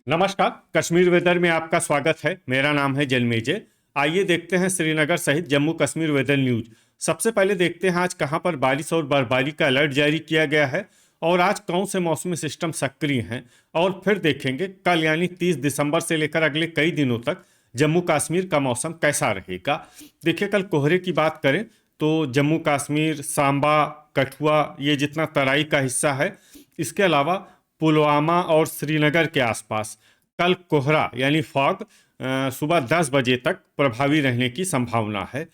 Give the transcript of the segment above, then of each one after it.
नमस्कार। कश्मीर वेदर में आपका स्वागत है। मेरा नाम है जन्मेजय। आइए देखते हैं श्रीनगर सहित जम्मू कश्मीर वेदर न्यूज। सबसे पहले देखते हैं आज कहां पर बारिश और बर्फबारी का अलर्ट जारी किया गया है और आज कौन से मौसमी सिस्टम सक्रिय हैं। और फिर देखेंगे कल यानी 30 दिसंबर से लेकर अगले कई दिनों तक जम्मू कश्मीर का मौसम कैसा रहेगा। देखिए, कल कोहरे की बात करें तो जम्मू कश्मीर, सांबा, कठुआ, ये जितना तराई का हिस्सा है, इसके अलावा पुलवामा और श्रीनगर के आसपास कल कोहरा यानी फॉग सुबह 10 बजे तक प्रभावी रहने की संभावना है।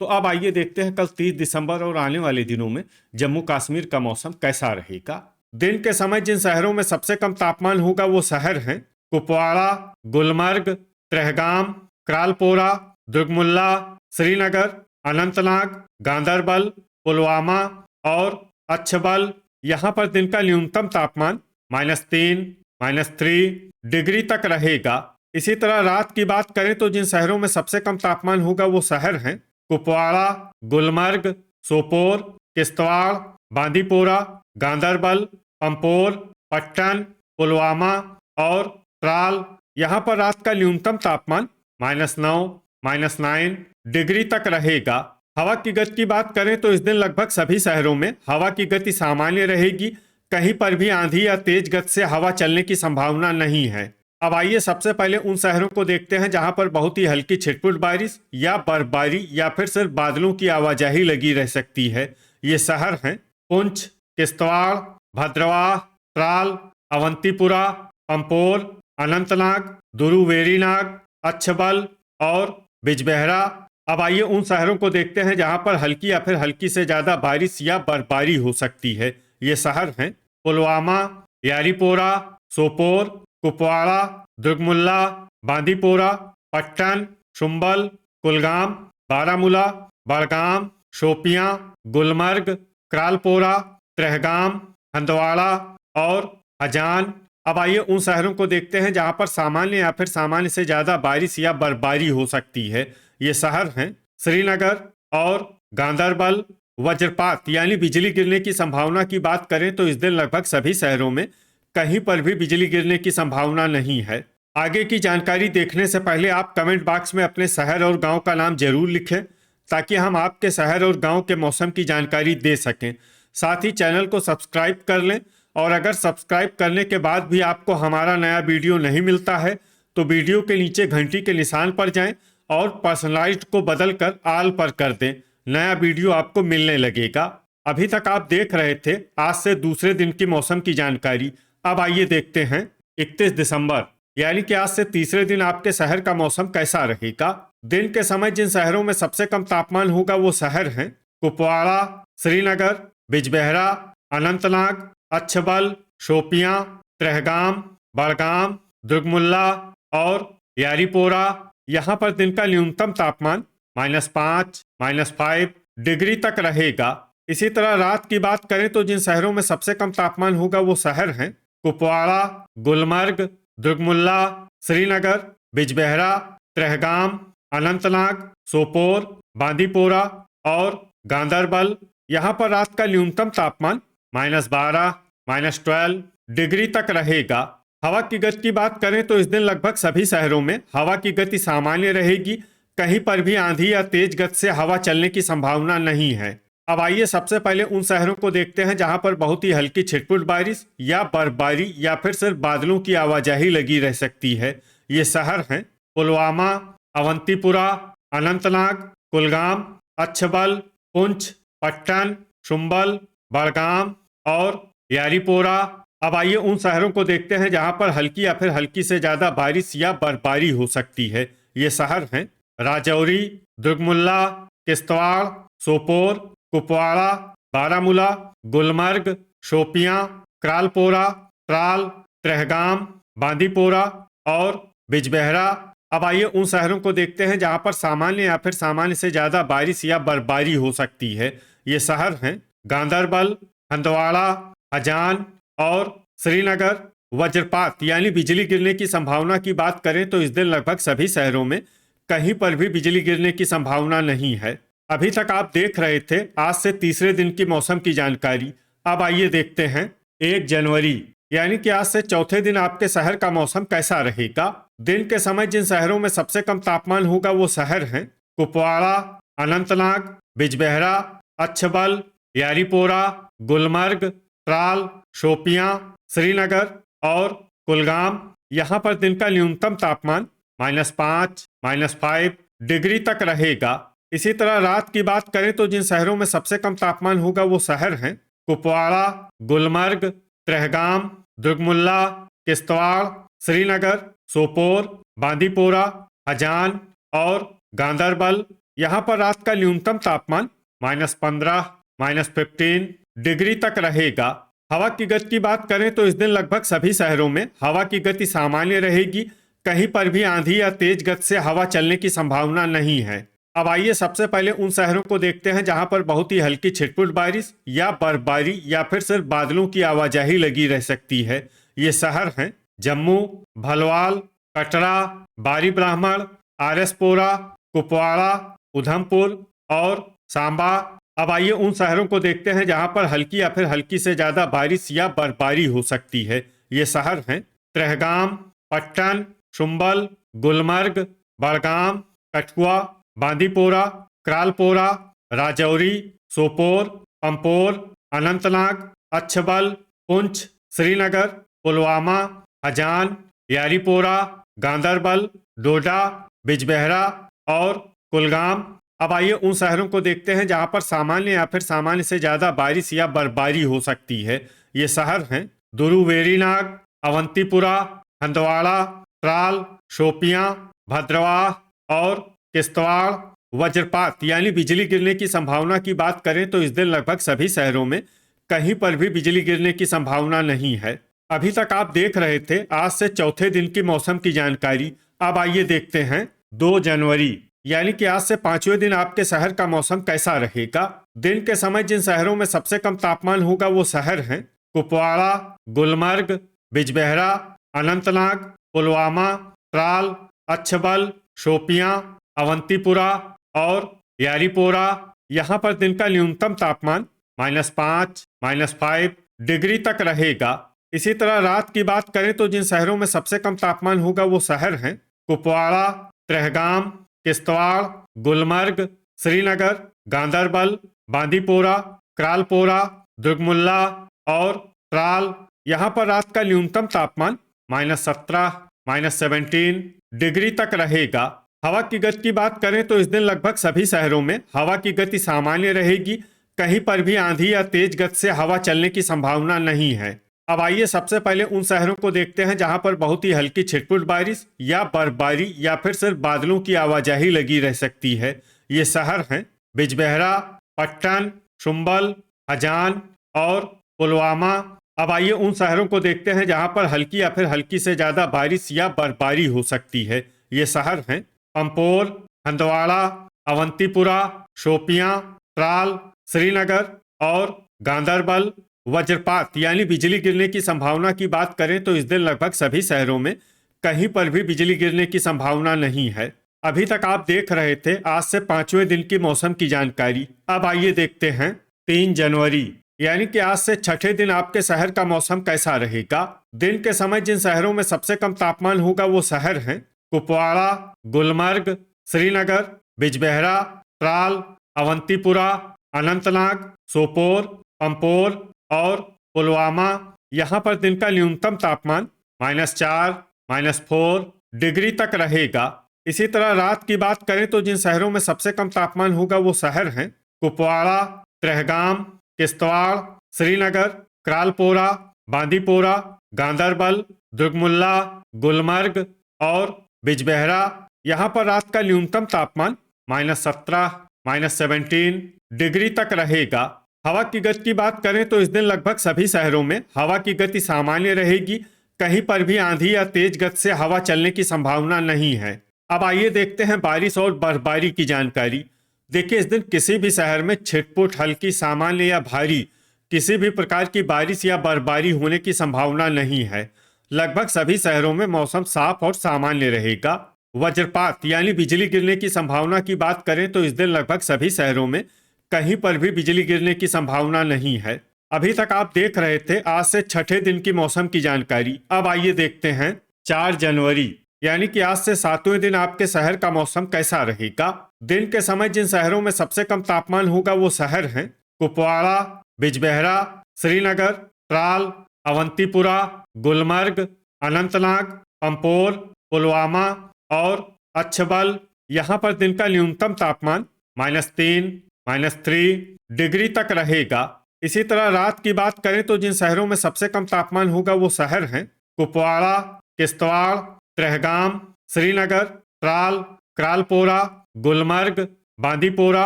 तो अब आइए देखते हैं कल 30 दिसंबर और आने वाले दिनों में जम्मू कश्मीर का मौसम कैसा रहेगा। दिन के समय जिन शहरों में सबसे कम तापमान होगा वो शहर हैं कुपवाड़ा, गुलमर्ग, त्रेहगाम, क्रालपोरा, दुर्गमुल्ला, श्रीनगर, अनंतनाग, गांदरबल, पुलवामा और अच्छबल। यहाँ पर दिन का न्यूनतम तापमान -3, -3 डिग्री तक रहेगा। इसी तरह रात की बात करें तो जिन शहरों में सबसे कम तापमान होगा वो शहर हैं कुपवाड़ा, गुलमर्ग, सोपोर, किश्तवाड़, बांदीपोरा, गांदरबल, पंपोर, पट्टन, पुलवामा और त्राल। यहाँ पर रात का न्यूनतम तापमान -9, -9 डिग्री तक रहेगा। हवा की गति की बात करें तो इस दिन लगभग सभी शहरों में हवा की गति सामान्य रहेगी। कहीं पर भी आंधी या तेज गति से हवा चलने की संभावना नहीं है। अब आइए सबसे पहले उन शहरों को देखते हैं जहां पर बहुत ही हल्की छिटपुट बारिश या बर्फबारी या फिर सिर्फ बादलों की आवाजाही लगी रह सकती है। ये शहर हैं पुंछ, किश्तवाड़, भद्रवाह, त्राल, अवंतीपुरा, पंपोर, अनंतनाग, दुरुवेरीनाग, अच्छबल और बिजबेहरा। अब आइए उन शहरों को देखते हैं जहां पर हल्की या फिर हल्की से ज्यादा बारिश या बर्फबारी हो सकती है। ये शहर हैं पुलवामा, यारीपोरा, सोपोर, कुपवाड़ा, दुर्गमुल्ला, बांदीपोरा, पट्टन, शुम्बल, कुलगाम, बारामूला, बड़गाम, शोपियां, गुलमर्ग, क्रालपोरा, त्रेहगाम, हंदवाड़ा और हजान। अब आइए उन शहरों को देखते हैं जहां पर सामान्य या फिर सामान्य से ज्यादा बारिश या बर्फबारी हो सकती है। ये शहर हैं श्रीनगर और गांदरबल। वज्रपात यानी बिजली गिरने की संभावना की बात करें तो इस दिन लगभग सभी शहरों में कहीं पर भी बिजली गिरने की संभावना नहीं है। आगे की जानकारी देखने से पहले आप कमेंट बॉक्स में अपने शहर और गांव का नाम जरूर लिखें ताकि हम आपके शहर और गांव के मौसम की जानकारी दे सकें। साथ ही चैनल को सब्सक्राइब कर लें और अगर सब्सक्राइब करने के बाद भी आपको हमारा नया वीडियो नहीं मिलता है तो वीडियो के नीचे घंटी के निशान पर जाएं और पर्सनलाइज्ड को बदलकर ऑल पर कर दें। नया वीडियो आपको मिलने लगेगा। अभी तक आप देख रहे थे आज से दूसरे दिन की मौसम की जानकारी। अब आइए देखते हैं 31 दिसंबर यानी कि आज से तीसरे दिन आपके शहर का मौसम कैसा रहेगा। दिन के समय जिन शहरों में सबसे कम तापमान होगा वो शहर हैं कुपवाड़ा, श्रीनगर, बिजबेहरा, अनंतनाग, अच्छबल, शोपियां, त्रेहगाम, बड़गाम, दुर्गमुल्ला और यारीपोरा। यहाँ पर दिन का न्यूनतम तापमान -5, -5 डिग्री तक रहेगा। इसी तरह रात की बात करें तो जिन शहरों में सबसे कम तापमान होगा वो शहर हैं कुपवाड़ा, गुलमर्ग, दुर्गमुल्ला, श्रीनगर, बिजबेहरा, त्रेहगाम, अनंतनाग, सोपोर, बांदीपोरा और गांदरबल। यहाँ पर रात का न्यूनतम तापमान -12, -12 डिग्री तक रहेगा। हवा की गति की बात करें तो इस दिन लगभग सभी शहरों में हवा की गति सामान्य रहेगी। कहीं पर भी आंधी या तेज गति से हवा चलने की संभावना नहीं है। अब आइए सबसे पहले उन शहरों को देखते हैं जहां पर बहुत ही हल्की छिटपुट बारिश या बर्फबारी या फिर सिर्फ बादलों की आवाजाही लगी रह सकती है। ये शहर हैं पुलवामा, अवंतीपुरा, अनंतनाग, कुलगाम, अच्छबल, पुंछ, पट्टन, शुम्बल, बड़गाम और यारीपोरा। अब आइए उन शहरों को देखते हैं जहां पर हल्की या फिर हल्की से ज्यादा बारिश या बर्फबारी हो सकती है। ये शहर हैं राजौरी, दुर्गमुल्ला, किश्तवाड़, सोपोर, कुपवाड़ा, बारामूला, गुलमर्ग, शोपियां, क्रालपोरा, त्राल, त्रेहगाम, बांदीपोरा और बिजबेहरा। अब आइए उन शहरों को देखते हैं जहां पर सामान्य या फिर सामान्य से ज्यादा बारिश या बर्फबारी हो सकती है। ये शहर हैं गांदरबल, हंदवाड़ा, हजान और श्रीनगर। वज्रपात यानी बिजली गिरने की संभावना की बात करें तो इस दिन लगभग सभी शहरों में कहीं पर भी बिजली गिरने की संभावना नहीं है। अभी तक आप देख रहे थे आज से तीसरे दिन की मौसम की जानकारी। अब आइए देखते हैं 1 जनवरी यानी कि आज से चौथे दिन आपके शहर का मौसम कैसा रहेगा। दिन के समय जिन शहरों में सबसे कम तापमान होगा वो शहर हैं कुपवाड़ा, अनंतनाग, बिजबेहरा, अच्छबल, यारीपोरा, गुलमर्ग, त्राल, शोपियां, श्रीनगर और कुलगाम। यहाँ पर दिन का न्यूनतम तापमान -5, -5 डिग्री तक रहेगा। इसी तरह रात की बात करें तो जिन शहरों में सबसे कम तापमान होगा वो शहर हैं कुपवाड़ा, गुलमर्ग, त्रेहगाम, दुर्गमुल्ला, किश्तवाड़, श्रीनगर, सोपोर, बांदीपोरा, हजान और गांदरबल। यहाँ पर रात का न्यूनतम तापमान -15, -15 डिग्री तक रहेगा। हवा की गति की बात करें तो इस दिन लगभग सभी शहरों में हवा की गति सामान्य रहेगी। कहीं पर भी आंधी या तेज गति से हवा चलने की संभावना नहीं है। अब आइए सबसे पहले उन शहरों को देखते हैं जहां पर बहुत ही हल्की छिटपुट बारिश या बर्फबारी या फिर सिर्फ बादलों की आवाजाही लगी रह सकती है। ये शहर हैं जम्मू, भलवाल, कटरा, बारी ब्राह्मण, आरएसपोरा, कुपवाड़ा, उधमपुर और सांबा। अब आइए उन शहरों को देखते हैं जहां पर हल्की या फिर हल्की से ज्यादा बारिश या बर्फबारी हो सकती है। ये शहर हैं त्रेहगाम, पट्टन, शुम्बल, गुलमर्ग, बड़गाम, कठुआ, बांदीपोरा, क्रालपोरा, राजौरी, सोपोर, पंपोर, अनंतनाग, अच्छबल, पुंछ, श्रीनगर, पुलवामा, हजान, यारीपोरा, गांदरबल, डोडा, बिजबेहरा और कुलगाम। अब आइए उन शहरों को देखते हैं जहां पर सामान्य या फिर सामान्य से ज्यादा बारिश या बर्फबारी हो सकती है। ये शहर हैं दुरुवेरीनाग, अवंतीपुरा, हंदवाड़ा, त्राल, शोपियां, भद्रवाह और किश्तवाड़। वज्रपात यानी बिजली गिरने की संभावना की बात करें तो इस दिन लगभग सभी शहरों में कहीं पर भी बिजली गिरने की संभावना नहीं है। अभी तक आप देख रहे थे आज से चौथे दिन की मौसम की जानकारी। अब आइए देखते हैं 2 जनवरी यानी कि आज से 5वें दिन आपके शहर का मौसम कैसा रहेगा। दिन के समय जिन शहरों में सबसे कम तापमान होगा वो शहर हैं कुपवाड़ा, गुलमर्ग, बिजबेहरा, अनंतनाग, पुलवामा, त्राल, अच्छबल, शोपियां, अवंतीपुरा और यारीपोरा। यहाँ पर दिन का न्यूनतम तापमान -5, -5 डिग्री तक रहेगा। इसी तरह रात की बात करें तो जिन शहरों में सबसे कम तापमान होगा वो शहर हैं कुपवाड़ा, त्रेहगाम, किश्तवाड़, गुलमर्ग, श्रीनगर, गांदरबल, बांदीपोरा, क्रालपोरा, दुर्गमुल्ला और त्राल। यहाँ पर रात का न्यूनतम तापमान -17, -17 डिग्री तक रहेगा। हवा की गति की बात करें तो इस दिन लगभग सभी शहरों में हवा की गति सामान्य रहेगी। कहीं पर भी आंधी या तेज गति से हवा चलने की संभावना नहीं है। अब आइए सबसे पहले उन शहरों को देखते हैं जहां पर बहुत ही हल्की छिटपुट बारिश या बर्फबारी या फिर सिर्फ बादलों की आवाजाही लगी रह सकती है। ये शहर हैं बिजबेहरा, पट्टन, शुम्बल, हजान और पुलवामा। अब आइए उन शहरों को देखते हैं जहां पर हल्की या फिर हल्की से ज्यादा बारिश या बर्फबारी हो सकती है। ये शहर हैं पंपोर, हंदवाड़ा, अवंतीपुरा, शोपियां, त्राल, श्रीनगर और गांदरबल। वज्रपात यानी बिजली गिरने की संभावना की बात करें तो इस दिन लगभग सभी शहरों में कहीं पर भी बिजली गिरने की संभावना नहीं है। अभी तक आप देख रहे थे आज से 5वें दिन की मौसम की जानकारी। अब आइए देखते हैं 3 जनवरी यानी कि आज से छठे दिन आपके शहर का मौसम कैसा रहेगा। दिन के समय जिन शहरों में सबसे कम तापमान होगा वो शहर हैं कुपवाड़ा, गुलमर्ग, श्रीनगर, बिजबेहरा, त्राल, अवंतीपुरा, अनंतनाग, सोपोर, पंपोर और पुलवामा। यहाँ पर दिन का न्यूनतम तापमान -4, -4 डिग्री तक रहेगा। इसी तरह रात की बात करें तो जिन शहरों में सबसे कम तापमान होगा वो शहर हैं कुपवाड़ा, त्रेहगाम, किश्तवाड़, श्रीनगर, क्रालपोरा, बांदीपोरा, गांदरबल, दुर्गमुल्ला, गुलमर्ग और बिजबेहरा। यहाँ पर रात का न्यूनतम तापमान -17, -17 डिग्री तक रहेगा। हवा की गति की बात करें तो इस दिन लगभग सभी शहरों में हवा की गति सामान्य रहेगी। कहीं पर भी आंधी या तेज गति से हवा चलने की संभावना नहीं है। अब आइए देखते हैं बारिश और बर्फबारी की जानकारी। देखिए इस दिन किसी भी शहर में छिटपुट, हल्की, सामान्य या भारी किसी भी प्रकार की बारिश या बर्फबारी होने की संभावना नहीं है। लगभग सभी शहरों में मौसम साफ और सामान्य रहेगा। वज्रपात यानी बिजली गिरने की संभावना की बात करें तो इस दिन लगभग सभी शहरों में कहीं पर भी बिजली गिरने की संभावना नहीं है। अभी तक आप देख रहे थे आज से छठे दिन की मौसम की जानकारी। अब आइए देखते हैं 4 जनवरी यानी कि आज से 7वें दिन आपके शहर का मौसम कैसा रहेगा। दिन के समय जिन शहरों में सबसे कम तापमान होगा वो शहर हैं कुपवाड़ा, बिजबेहरा, श्रीनगर, त्राल, अवंतीपुरा, गुलमर्ग, अनंतनाग, पंपोर, पुलवामा और अच्छबल। यहाँ पर दिन का न्यूनतम तापमान -3, -3 डिग्री तक रहेगा। इसी तरह रात की बात करें तो जिन शहरों में सबसे कम तापमान होगा वो शहर हैं कुपवाड़ा, किश्तवाड़, त्रेहगाम, श्रीनगर, त्राल, क्रालपोरा, गुलमर्ग, बांदीपोरा,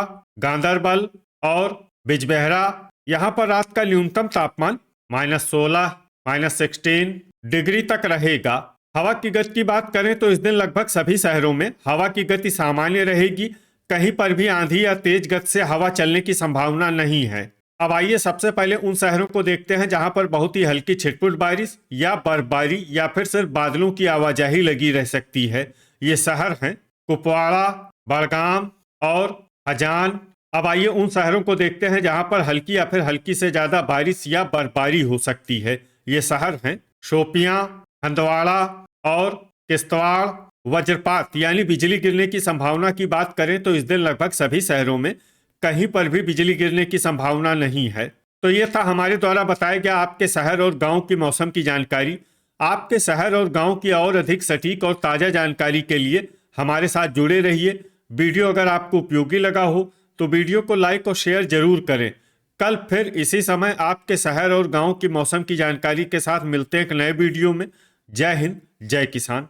गांदरबल और बिजबेहरा। यहाँ पर रात का न्यूनतम तापमान -16, -16 डिग्री तक रहेगा। हवा की गति की बात करें तो इस दिन लगभग सभी शहरों में हवा की गति सामान्य रहेगी। कहीं पर भी आंधी या तेज गति से हवा चलने की संभावना नहीं है। अब आइए सबसे पहले उन शहरों को देखते हैं जहां पर बहुत ही हल्की छिटपुट बारिश या बर्फबारी या फिर सिर्फ बादलों की आवाजाही लगी रह सकती है। ये शहर हैं कुपवाड़ा, बड़गाम और हजान। अब आइए उन शहरों को देखते हैं जहां पर हल्की या फिर हल्की से ज्यादा बारिश या बर्फबारी हो सकती है। ये शहर हैं शोपियां, हंदवाड़ा और किश्तवाड़। वज्रपात यानी बिजली गिरने की संभावना की बात करें तो इस दिन लगभग सभी शहरों में कहीं पर भी बिजली गिरने की संभावना नहीं है। तो ये था हमारे द्वारा बताया गया आपके शहर और गांव की मौसम की जानकारी। आपके शहर और गांव की और अधिक सटीक और ताज़ा जानकारी के लिए हमारे साथ जुड़े रहिए। वीडियो अगर आपको उपयोगी लगा हो तो वीडियो को लाइक और शेयर जरूर करें। कल फिर इसी समय आपके शहर और गांव की मौसम की जानकारी के साथ मिलते हैं एक नए वीडियो में। जय हिंद, जय किसान।